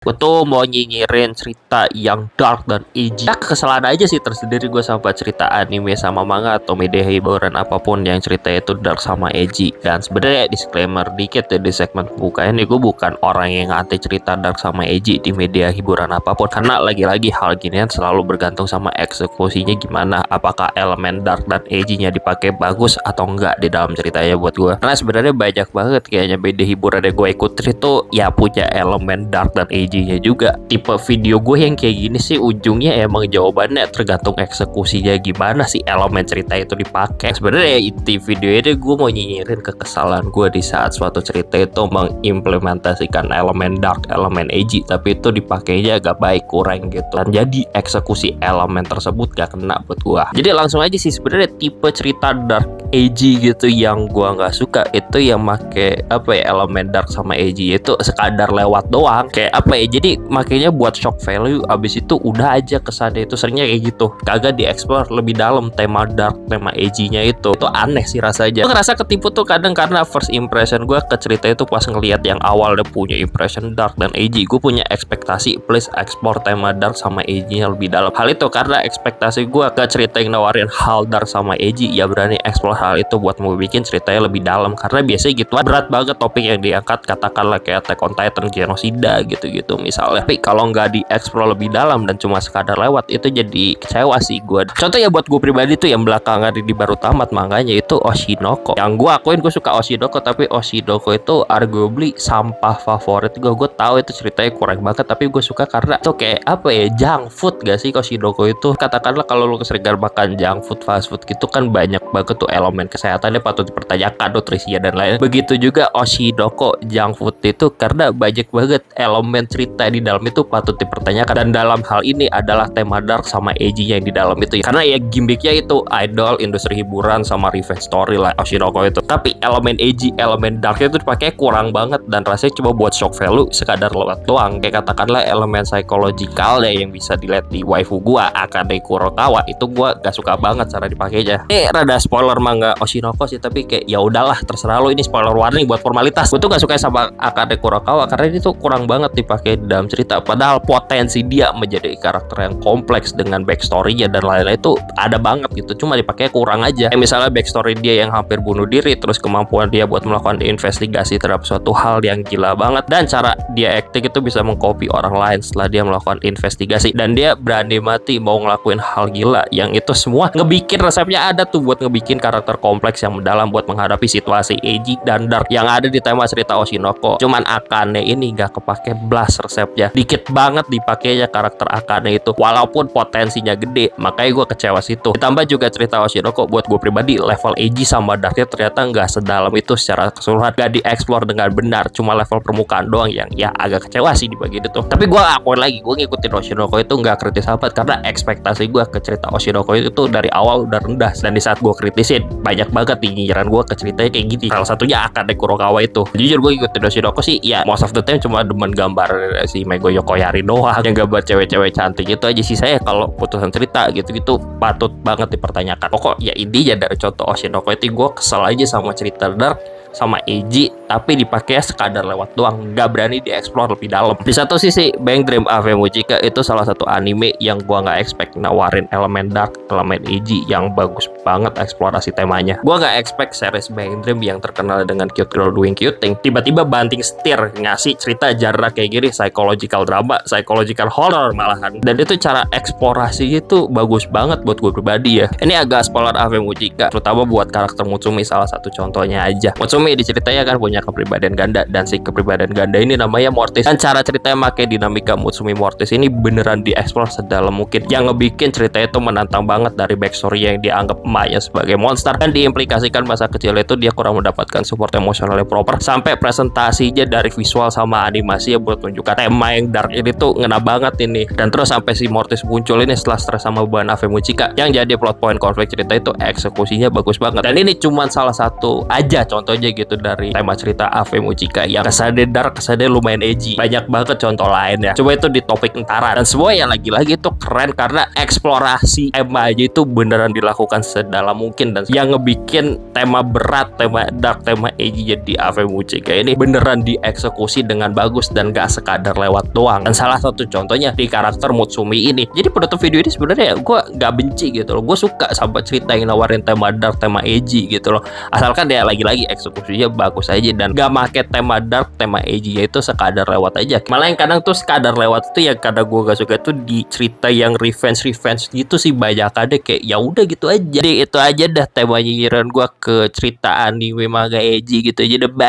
Gue tuh mau nyinyirin cerita yang dark dan edgy. Ya kekesalan aja sih tersendiri gue sama cerita anime sama manga atau media hiburan apapun yang ceritanya itu dark sama edgy. Dan sebenarnya disclaimer dikit ya di segmen pembuka ini, gue bukan orang yang anti cerita dark sama edgy di media hiburan apapun. Karena lagi-lagi hal ginian selalu bergantung sama eksekusinya gimana. Apakah elemen dark dan edgy-nya dipakai bagus atau enggak di dalam ceritanya buat gue. Karena sebenarnya banyak banget kayaknya media hiburan yang gue ikutin itu ya punya elemen dark dan edgy-nya juga. Tipe video gue yang kayak gini sih ujungnya emang jawabannya tergantung eksekusinya gimana sih elemen cerita itu dipakai. Sebenarnya inti video ini gue mau nyinyirin kekesalan gue di saat suatu cerita itu mengimplementasikan elemen dark, elemen edgy, tapi itu dipakainya agak baik, kurang gitu. Dan jadi eksekusi elemen tersebut gak kena buat gue. Jadi langsung aja sih, sebenarnya tipe cerita dark edgy gitu yang gue nggak suka itu yang make elemen dark sama edgy itu sekadar lewat doang, kayak jadi makanya buat shock value abis itu udah aja kesannya itu seringnya kayak gitu, kagak dieksplor lebih dalam tema dark, tema edgy-nya itu aneh sih rasanya. Gue ngerasa ketipu tuh kadang karena first impression gue ke cerita itu pas ngelihat yang awal dia punya impression dark dan edgy, gue punya ekspektasi please explore tema dark sama edgy-nya lebih dalam. Hal itu karena ekspektasi gue ke cerita yang nawarin hal dark sama edgy ya berani explore hal itu buat mau bikin ceritanya lebih dalam, karena biasanya gitu berat banget topik yang diangkat, katakanlah kayak Attack on Titan, genosida gitu-gitu misalnya. Tapi kalau nggak dieksplor lebih dalam dan cuma sekadar lewat, itu jadi kecewa sih gue. Contoh ya buat gue pribadi tuh yang belakangan ini baru tamat manganya itu Oshinoko. Yang gue akuin gue suka Oshinoko, tapi Oshinoko itu arguably sampah favorit gue. Gue tahu itu ceritanya kurang banget, tapi gue suka karena itu kayak junk food gak sih Oshinoko itu. Katakanlah kalau lu keseringan makan junk food, fast food gitu kan banyak banget tuh elemen kesehatannya patut dipertanyakan, nutrisinya dan lain. Begitu juga Oshinoko junk food itu karena banyak banget elemen cerita di dalam itu patut dipertanyakan, dan dalam hal ini adalah tema dark sama edgy yang di dalam itu ya. Karena ya gimmicknya itu idol, industri hiburan sama revenge story lah Oshinoko itu. Tapi elemen edgy, elemen dark itu dipakai kurang banget dan rasanya cuma buat shock value sekadar lewat doang. Kayak katakanlah elemen psychological ya yang bisa dilihat di waifu gua Akane Kurokawa, itu gua gak suka banget cara dipakainya. Rada spoiler manga Oshinoko sih, tapi kayak ya udahlah terserah lo, ini spoiler warning buat formalitas. Gue tuh gak suka sama Akane Kurokawa karena ini tuh kurang banget dipakai dalam cerita, padahal potensi dia menjadi karakter yang kompleks dengan backstory-nya dan lain-lain itu ada banget gitu, cuma dipakai kurang aja. Misalnya backstory dia yang hampir bunuh diri, terus kemampuan dia buat melakukan investigasi terhadap suatu hal yang gila banget, dan cara dia acting itu bisa mengcopy orang lain setelah dia melakukan investigasi, dan dia berani mati mau ngelakuin hal gila yang itu semua ngebikin resepnya ada tuh buat ngebikin karakter kompleks yang mendalam buat menghadapi situasi edgy dan dark yang ada di tema cerita Oshinoko. Cuman Akane ini gak kepake blas resepnya, dikit banget dipakainya karakter Akane itu walaupun potensinya gede, makanya gue kecewa situ. Ditambah juga cerita Oshinoko buat gue pribadi level edgy sama darknya ternyata gak sedalam itu secara keseluruhan, gak dieksplor dengan benar, cuma level permukaan doang yang ya agak kecewa sih di bagian itu. Tapi gue akuin lagi, gue ngikutin Oshinoko itu gak kritis apa karena ekspektasi gue ke cerita Oshinoko itu tuh dari awal udah rendah, dan di saat gue kritisin banyak banget nyinyiran gue ke ceritanya kayak gini. Salah satunya Akane Kurokawa itu. Jujur gue ngikutin Oshinoko sih ya most of the time cuma demen gambar si Mego Yokoyari doang, yang gambar cewek-cewek cantik itu aja sih. Saya kalau putusan cerita gitu-gitu patut banget dipertanyakan. Pokok ya intinya dari contoh Oshinoko itu gue kesel aja sama cerita dark sama edgy tapi dipakai sekadar lewat doang, nggak berani dieksplor lebih dalam. Di satu sisi Bang Dream AV Mujika itu salah satu anime yang gua nggak expect nawarin elemen dark, elemen edgy yang bagus banget eksplorasi temanya. Gua nggak expect series Bang Dream yang terkenal dengan cute girl doing cute thing tiba-tiba banting setir ngasih cerita genre kayak gini, psychological drama, psychological horror malahan, dan itu cara eksplorasi itu bagus banget buat gue pribadi ya. Ini agak spoiler AV Mujika, terutama buat karakter Mutsumi salah satu contohnya aja. Mutsumi di ceritanya kan punya kepribadian ganda, dan si kepribadian ganda ini namanya Mortis, dan cara ceritanya make dinamika Mutsumi Mortis ini beneran dieksplor sedalam mungkin, yang ngebikin ceritanya itu menantang banget dari backstory yang dianggap emaknya sebagai monster, dan diimplikasikan masa kecil itu dia kurang mendapatkan support emosional yang proper, sampai presentasinya dari visual sama animasi ya buat menunjukkan tema yang dark ini tuh ngena banget ini. Dan terus sampai si Mortis muncul ini setelah stres sama beban AV Mujika, yang jadi plot point konflik cerita itu eksekusinya bagus banget. Dan ini cuman salah satu aja contohnya gitu dari tema cerita AV Muchika yang kesannya dark, kesannya lumayan edgy. Banyak banget contoh lain ya. Coba itu di topik Ntaran. Dan semua yang lagi-lagi itu keren karena eksplorasi tema aja itu beneran dilakukan sedalam mungkin, dan yang ngebikin tema berat, tema dark, tema edgy jadi AV Muchika ini beneran dieksekusi dengan bagus dan gak sekadar lewat doang. Dan salah satu contohnya di karakter Mutsumi ini. Jadi penutup video ini sebenarnya gue gak benci gitu loh. Gue suka sama cerita yang nawarin tema dark, tema edgy gitu loh. Asalkan ya lagi-lagi eksekusinya bagus aja dan gak make tema dark, tema edgy itu sekadar lewat aja. Malah yang kadang tuh sekadar lewat itu yang kadang gue gak suka tuh di cerita yang revenge gitu sih, banyak ada kayak ya udah gitu aja. Jadi itu aja dah tema nyinyiran gue ke cerita anime manga edgy gitu aja deh.